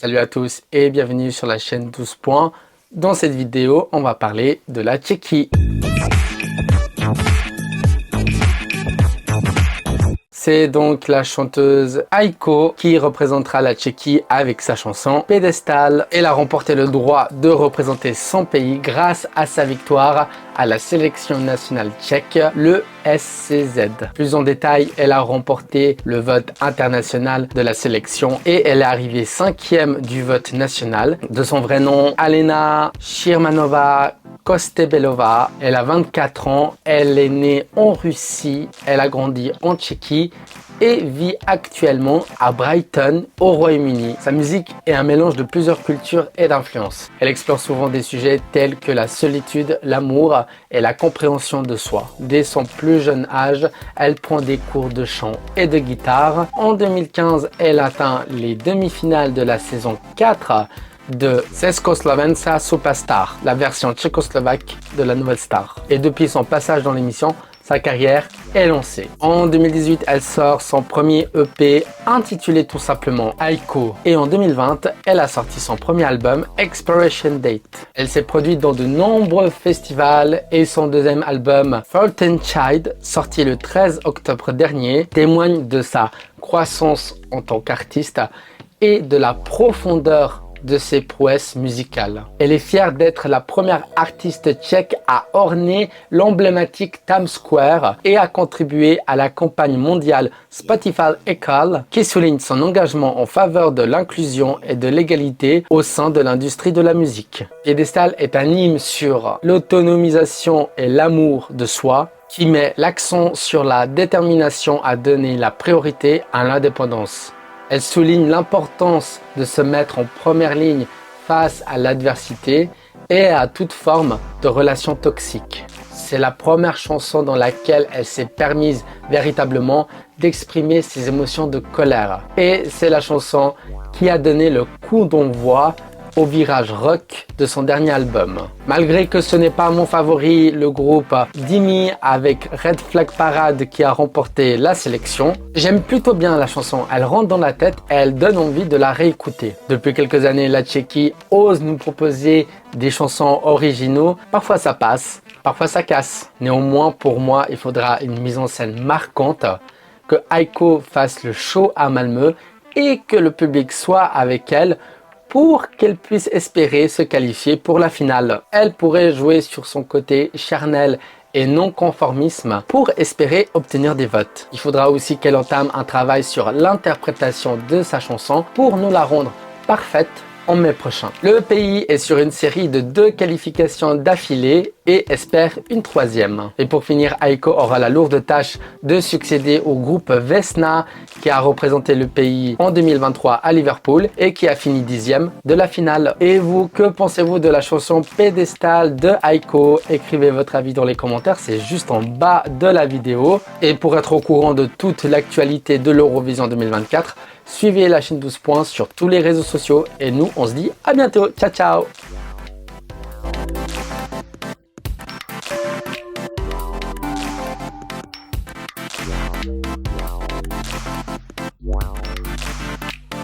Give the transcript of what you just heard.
Salut à tous et bienvenue sur la chaîne 12 points. Dans cette vidéo, on va parler de la Tchéquie. C'est donc la chanteuse Aiko qui représentera la Tchéquie avec sa chanson Pédestal. Elle a remporté le droit de représenter son pays grâce à sa victoire à la sélection nationale tchèque, le SCZ. Plus en détail, elle a remporté le vote international de la sélection et elle est arrivée 5e du vote national. De son vrai nom, Alena Shirmanova Kostebelova. Elle a 24 ans, elle est née en Russie, elle a grandi en Tchéquie et vit actuellement à Brighton, au Royaume-Uni. Sa musique est un mélange de plusieurs cultures et d'influences. Elle explore souvent des sujets tels que la solitude, l'amour et la compréhension de soi. Dès son plus jeune âge, elle prend des cours de chant et de guitare. En 2015, elle atteint les demi-finales de la saison 4 de Československa Superstar, la version tchécoslovaque de la Nouvelle Star. Et depuis son passage dans l'émission, sa carrière est lancée. En 2018, elle sort son premier EP intitulé tout simplement Aiko. Et en 2020, elle a sorti son premier album Expiration Date. Elle s'est produite dans de nombreux festivals et son deuxième album 13 Child, sorti le 13 octobre dernier, témoigne de sa croissance en tant qu'artiste et de la profondeur de ses prouesses musicales. Elle est fière d'être la première artiste tchèque à orner l'emblématique Times Square et à contribuer à la campagne mondiale Spotify Equal qui souligne son engagement en faveur de l'inclusion et de l'égalité au sein de l'industrie de la musique. Pédestal est un hymne sur l'autonomisation et l'amour de soi qui met l'accent sur la détermination à donner la priorité à l'indépendance. Elle souligne l'importance de se mettre en première ligne face à l'adversité et à toute forme de relations toxiques. C'est la première chanson dans laquelle elle s'est permise véritablement d'exprimer ses émotions de colère. Et c'est la chanson qui a donné le coup d'envoi au virage rock de son dernier album. Malgré que ce n'est pas mon favori, le groupe Dimi avec Red Flag Parade qui a remporté la sélection, j'aime plutôt bien la chanson. Elle rentre dans la tête et elle donne envie de la réécouter. Depuis quelques années, la Tchéquie ose nous proposer des chansons originaux. Parfois ça passe, parfois ça casse. Néanmoins, pour moi, il faudra une mise en scène marquante, que Aiko fasse le show à Malmö et que le public soit avec elle pour qu'elle puisse espérer se qualifier pour la finale. Elle pourrait jouer sur son côté charnel et non-conformisme pour espérer obtenir des votes. Il faudra aussi qu'elle entame un travail sur l'interprétation de sa chanson pour nous la rendre parfaite en mai prochain. Le pays est sur une série de 2 qualifications d'affilée et espère une 3e. Et pour finir, Aiko aura la lourde tâche de succéder au groupe Vesna qui a représenté le pays en 2023 à Liverpool et qui a fini 10e de la finale. Et vous, que pensez-vous de la chanson Pédestal de Aiko? Écrivez votre avis dans les commentaires, c'est juste en bas de la vidéo. Et pour être au courant de toute l'actualité de l'Eurovision 2024, suivez la chaîne 12 points sur tous les réseaux sociaux et nous on se dit à bientôt, ciao ciao.